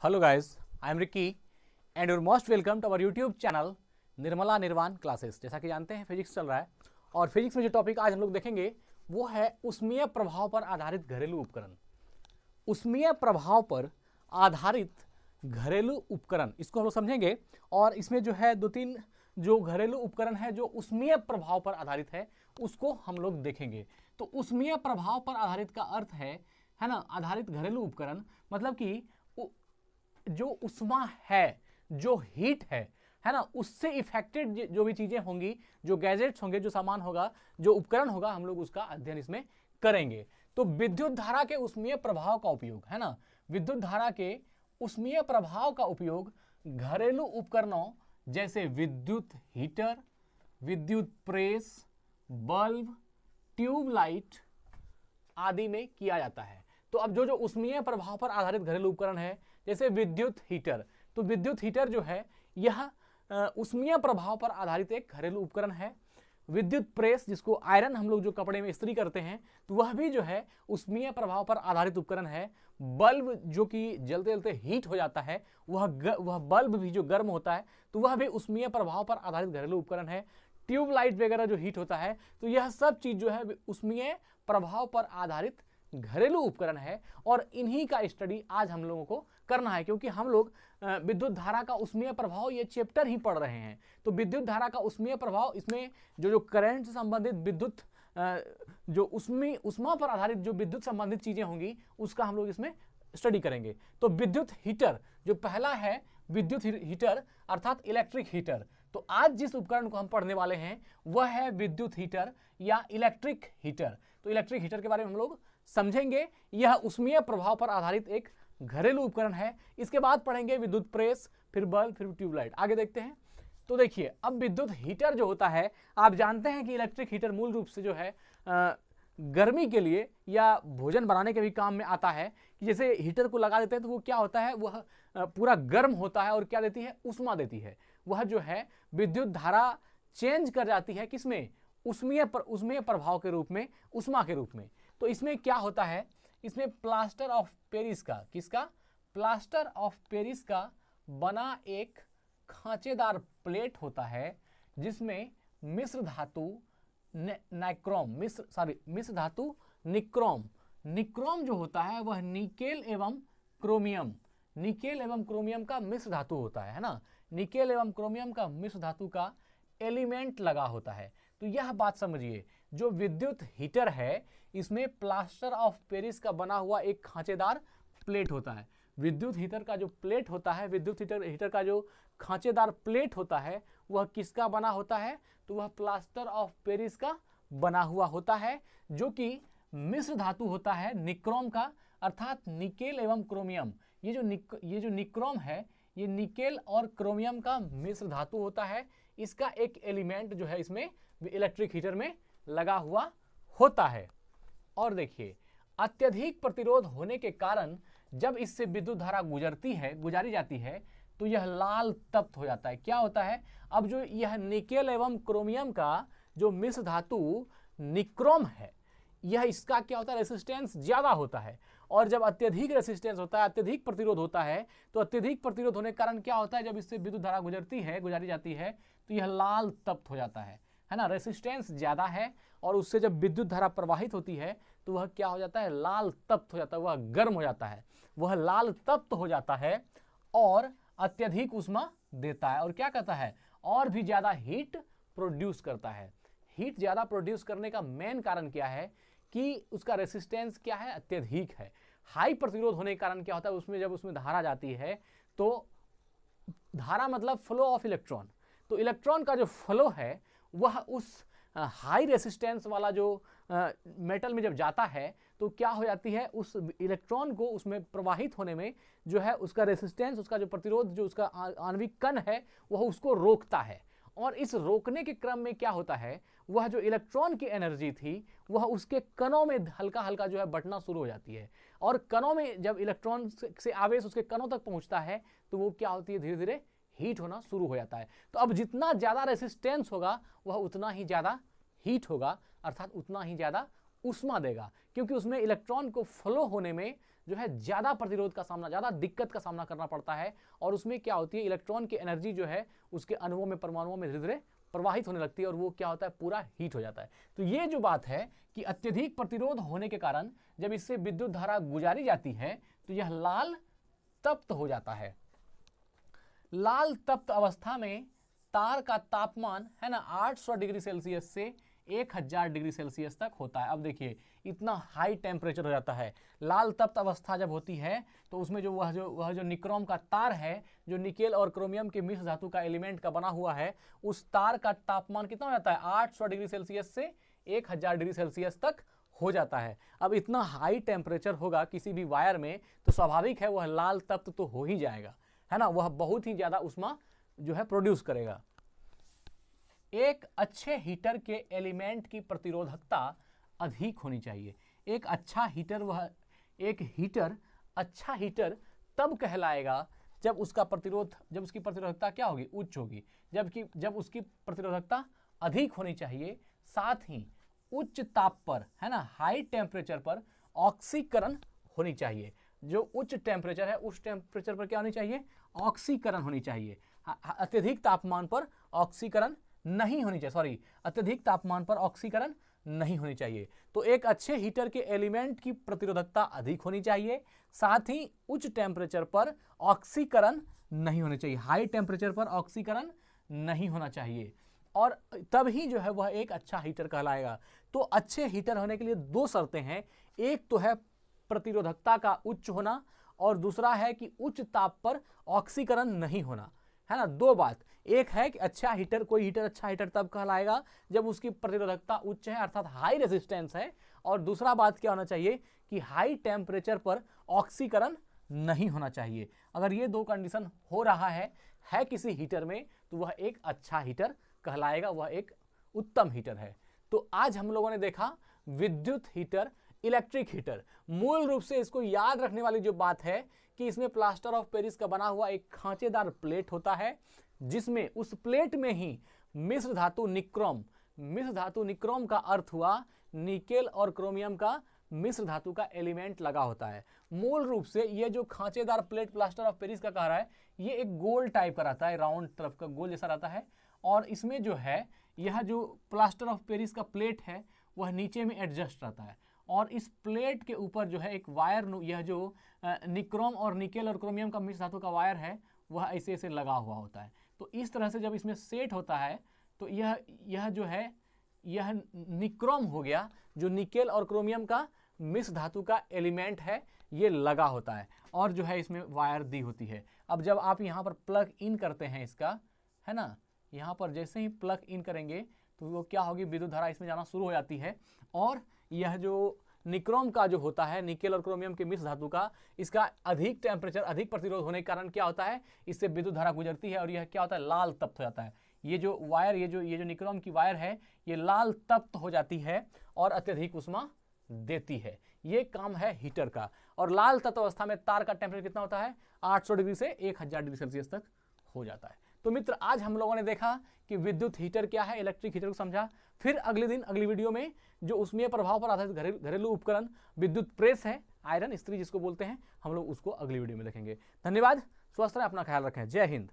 Hello guys, I am Ricky and you're most welcome to our YouTube channel Nirmala निर्वाण classes. जैसा कि जानते हैं फिजिक्स चल रहा है और फिजिक्स में जो टॉपिक आज हम लोग देखेंगे वो है उष्मीय प्रभाव पर आधारित घरेलू उपकरण। उष्मीय प्रभाव पर आधारित घरेलू उपकरण, इसको हम लोग समझेंगे और इसमें जो है दो तीन जो घरेलू उपकरण है जो उष्मीय प्रभाव पर आधारित है उसको हम लोग देखेंगे। तो उष्मीय प्रभाव पर आधारित का अर्थ है ना, आधारित घरेलू उपकरण मतलब कि जो उष्मा है, जो हीट है ना, उससे इफेक्टेड जो भी चीजें होंगी, जो गैजेट्स होंगे, जो सामान होगा, जो उपकरण होगा, हम लोग उसका अध्ययन इसमें करेंगे। तो विद्युत धारा के उष्मीय प्रभाव का उपयोग है ना, विद्युत धारा के उष्मीय प्रभाव का उपयोग घरेलू उपकरणों जैसे विद्युत हीटर, विद्युत प्रेस, बल्ब, ट्यूबलाइट आदि में किया जाता है। तो अब जो उष्मीय प्रभाव पर आधारित घरेलू उपकरण है जैसे विद्युत हीटर, तो विद्युत हीटर जो है यह उष्मीय प्रभाव पर आधारित एक घरेलू उपकरण है। विद्युत प्रेस, जिसको आयरन हम लोग जो कपड़े में इस्त्री करते हैं, तो वह भी जो है उष्मीय प्रभाव पर आधारित उपकरण है। बल्ब जो कि जलते जलते हीट हो जाता है, वह बल्ब भी जो गर्म होता है तो वह भी उष्मीय प्रभाव पर आधारित घरेलू उपकरण है। ट्यूबलाइट वगैरह जो हीट होता है, तो यह सब चीज जो है उष्मीय प्रभाव पर आधारित घरेलू उपकरण है और इन्हीं का स्टडी आज हम लोगों को करना है, क्योंकि हम लोग विद्युत धारा का उष्मीय प्रभाव ये चैप्टर ही पढ़ रहे हैं। तो विद्युत धारा का उष्मीय प्रभाव, इसमें जो करंट से संबंधित विद्युत जो उष्मा पर आधारित जो विद्युत संबंधित चीजें होंगी उसका हम लोग इसमें स्टडी करेंगे। तो विद्युत हीटर जो पहला है, विद्युत हीटर अर्थात इलेक्ट्रिक हीटर। तो आज जिस उपकरण को हम पढ़ने वाले हैं वह है विद्युत हीटर या इलेक्ट्रिक हीटर। तो इलेक्ट्रिक हीटर के बारे में हम लोग समझेंगे। यह उष्मीय प्रभाव पर आधारित एक घरेलू उपकरण है। इसके बाद पढ़ेंगे विद्युत प्रेस, फिर बल्ब, फिर ट्यूबलाइट। आगे देखते हैं। तो देखिए, अब विद्युत हीटर जो होता है, आप जानते हैं कि इलेक्ट्रिक हीटर मूल रूप से जो है गर्मी के लिए या भोजन बनाने के भी काम में आता है। कि जैसे हीटर को लगा देते हैं तो वो क्या होता है, वह पूरा गर्म होता है और क्या देती है, उष्मा देती है। वह जो है विद्युत धारा चेंज कर जाती है किसमें, उष्मीय प्रभाव के रूप में, उष्मा के रूप में। तो इसमें क्या होता है, इसमें प्लास्टर ऑफ पेरिस का, किसका, प्लास्टर ऑफ पेरिस का बना एक खांचेदार प्लेट होता है जिसमें मिश्र धातु मिश्र धातु निक्रोम जो होता है वह निकेल एवं क्रोमियम का मिश्र धातु होता है ना, निकेल एवं क्रोमियम का मिश्र धातु का एलिमेंट लगा होता है। तो यह बात समझिए, जो विद्युत हीटर है इसमें प्लास्टर ऑफ पेरिस का बना हुआ एक खांचेदार प्लेट होता है। विद्युत हीटर का जो प्लेट होता है, विद्युत हीटर का जो खांचेदार प्लेट होता है वह किसका बना होता है, तो वह प्लास्टर ऑफ पेरिस का बना हुआ होता है, जो कि मिश्र धातु होता है निक्रोम का, अर्थात निकेल एवं क्रोमियम। ये जो निक्रोम है ये निकेल और क्रोमियम का मिश्र धातु होता है। इसका एक एलिमेंट जो है इसमें इलेक्ट्रिक हीटर में लगा हुआ होता है। और देखिए, अत्यधिक प्रतिरोध होने के कारण जब इससे विद्युत धारा गुजारी जाती है तो यह लाल तप्त हो जाता है। क्या होता है, अब जो यह निकेल एवं क्रोमियम का जो मिश्र धातु निक्रोम है, यह इसका क्या होता है, रेसिस्टेंस ज्यादा होता है। और जब अत्यधिक रेसिस्टेंस होता है, अत्यधिक प्रतिरोध होता है, तो अत्यधिक प्रतिरोध होने के कारण क्या होता है, जब इससे विद्युत धारा गुजारी जाती है तो यह लाल तप्त हो जाता है ना। रेसिस्टेंस ज्यादा है और उससे जब विद्युत धारा प्रवाहित होती है तो वह क्या हो जाता है, लाल तप्त हो जाता है, वह गर्म हो जाता है, वह लाल तप्त हो जाता है और अत्यधिक उष्मा देता है। और क्या करता है, और भी ज्यादा हीट प्रोड्यूस करता है। हीट ज्यादा प्रोड्यूस करने का मेन कारण क्या है कि उसका रेसिस्टेंस क्या है, अत्यधिक है। हाई प्रतिरोध होने के कारण क्या होता है, उसमें जब उसमें धारा जाती है तो धारा मतलब फ्लो ऑफ इलेक्ट्रॉन, तो इलेक्ट्रॉन का जो फ्लो है वह उस हाई रेसिस्टेंस वाला जो मेटल में जब जाता है तो क्या हो जाती है, उस इलेक्ट्रॉन को उसमें प्रवाहित होने में जो है उसका रेसिस्टेंस, उसका जो प्रतिरोध, जो उसका आणविक कण है वह उसको रोकता है। और इस रोकने के क्रम में क्या होता है, वह जो इलेक्ट्रॉन की एनर्जी थी वह उसके कणों में हल्का हल्का जो है बंटना शुरू हो जाती है। और कणों में जब इलेक्ट्रॉन से आवेश उसके कणों तक पहुंचता है तो वो क्या होती है, धीरे धीरे हीट होना शुरू हो जाता है। तो अब जितना ज्यादा रेसिस्टेंस होगा वह उतना ही ज्यादा हीट होगा, अर्थात उतना ही ज्यादा उष्मा देगा, क्योंकि उसमें इलेक्ट्रॉन को फ्लो होने में जो है ज़्यादा प्रतिरोध का सामना, ज़्यादा दिक्कत का सामना करना पड़ता है, और उसमें क्या होती है, इलेक्ट्रॉन की एनर्जी जो है उसके अणुओं में, परमाणुओं में धीरे धीरे प्रवाहित होने लगती है, और वो क्या होता है, पूरा हीट हो जाता है। तो ये जो बात है कि अत्यधिक प्रतिरोध होने के कारण जब इससे विद्युत धारा गुजारी जाती है तो यह लाल तप्त हो जाता है। लाल तप्त अवस्था में तार का तापमान है ना 800 डिग्री सेल्सियस से 1000 डिग्री सेल्सियस तक होता है। अब देखिए इतना हाई टेम्परेचर हो जाता है। लाल तप्त अवस्था जब होती है तो उसमें जो वह जो निक्रोम का तार है, जो निकेल और क्रोमियम के मिश्र धातु का एलिमेंट का बना हुआ है, उस तार का तापमान कितना हो जाता है, 800 डिग्री सेल्सियस से 1000 डिग्री सेल्सियस तक हो जाता है। अब इतना हाई टेम्परेचर होगा किसी भी वायर में तो स्वाभाविक है वह लाल तप्त तो हो ही जाएगा, है ना, वह बहुत ही ज्यादा ऊष्मा जो है प्रोड्यूस करेगा। एक अच्छे हीटर के एलिमेंट की प्रतिरोधकता अधिक होनी चाहिए। एक अच्छा हीटर, वह एक हीटर अच्छा हीटर तब कहलाएगा जब उसकी प्रतिरोधकता क्या होगी, उच्च होगी। जब उसकी प्रतिरोधकता अधिक होनी चाहिए, साथ ही उच्च ताप पर, है ना, हाई टेम्परेचर पर ऑक्सीकरण होनी चाहिए। जो उच्च टेम्परेचर है उस टेम्परेचर पर क्या होनी चाहिए, ऑक्सीकरण होनी चाहिए। अत्यधिक तापमान पर ऑक्सीकरण नहीं होनी चाहिए, सॉरी, अत्यधिक तापमान पर ऑक्सीकरण नहीं होनी चाहिए। तो एक अच्छे हीटर के एलिमेंट की प्रतिरोधकता अधिक होनी चाहिए, साथ ही उच्च टेम्परेचर पर ऑक्सीकरण नहीं होनी चाहिए, हाई टेम्परेचर पर ऑक्सीकरण नहीं होना चाहिए, और तब ही जो है वह एक अच्छा हीटर कहलाएगा। तो अच्छे हीटर होने के लिए दो शर्तें हैं, एक तो है प्रतिरोधकता का उच्च होना, और दूसरा है कि उच्च ताप पर ऑक्सीकरण नहीं होना, है ना। दो बात, एक है कि अच्छा हीटर, कोई हीटर अच्छा हीटर तब कहलाएगा जब उसकी प्रतिरोधकता उच्च है, अर्थात हाई रेजिस्टेंस है, और दूसरा बात क्या होना चाहिए कि हाई टेम्परेचर पर ऑक्सीकरण नहीं होना चाहिए। अगर ये दो कंडीशन हो रहा है किसी हीटर में तो वह एक अच्छा हीटर कहलाएगा, वह एक उत्तम हीटर है। तो आज हम लोगों ने देखा विद्युत हीटर, इलेक्ट्रिक हीटर। मूल रूप से इसको याद रखने वाली जो बात है कि इसमें प्लास्टर ऑफ पेरिस का बना हुआ एक खांचेदार प्लेट होता है, जिसमें उस प्लेट में ही मिश्र धातु निक्रोम का अर्थ हुआ निकेल और क्रोमियम का मिश्र धातु का एलिमेंट लगा होता है। मूल रूप से ये जो खांचेदार प्लेट प्लास्टर ऑफ पेरिस का कह रहा है, ये एक गोल टाइप का रहता है, राउंड तरफ का गोल जैसा रहता है, और इसमें जो है यह जो प्लास्टर ऑफ पेरिस का प्लेट है वह नीचे में एडजस्ट रहता है, और इस प्लेट के ऊपर जो है एक वायर, यह जो निक्रोम और निकेल और क्रोमियम का मिश्र धातु का वायर है वह ऐसे ऐसे लगा हुआ होता है। तो इस तरह से जब इसमें सेट होता है तो यह जो है यह निक्रोम हो गया, जो निकेल और क्रोमियम का मिश्र धातु का एलिमेंट है, ये लगा होता है, और जो है इसमें वायर दी होती है। अब जब आप यहाँ पर प्लग इन करते हैं इसका, है ना, यहाँ पर जैसे ही प्लग इन करेंगे तो वो क्या होगी, विद्युत धारा इसमें जाना शुरू हो जाती है, और यह जो निक्रोम का जो होता है, निकेल और क्रोमियम के मिश्र धातु का, इसका अधिक टेम्परेचर, अधिक प्रतिरोध होने के कारण क्या होता है, इससे विद्युत धारा गुजरती है, और यह क्या होता है, लाल तप्त हो जाता है। ये जो वायर, ये जो निक्रोम की वायर है, ये लाल तप्त हो जाती है और अत्यधिक ऊष्मा देती है। ये काम है हीटर का। और लाल तप्त अवस्था में तार का टेम्परेचर कितना होता है, 800 डिग्री से 1000 डिग्री सेल्सियस तक हो जाता है। तो मित्र, आज हम लोगों ने देखा कि विद्युत हीटर क्या है, इलेक्ट्रिक हीटर को समझा। फिर अगले दिन अगली वीडियो में जो ऊष्मीय प्रभाव पर आधारित घरेलू उपकरण विद्युत प्रेस है, आयरन इस्त्री जिसको बोलते हैं, हम लोग उसको अगली वीडियो में देखेंगे। धन्यवाद, स्वस्थ रहें, अपना ख्याल रखें, जय हिंद।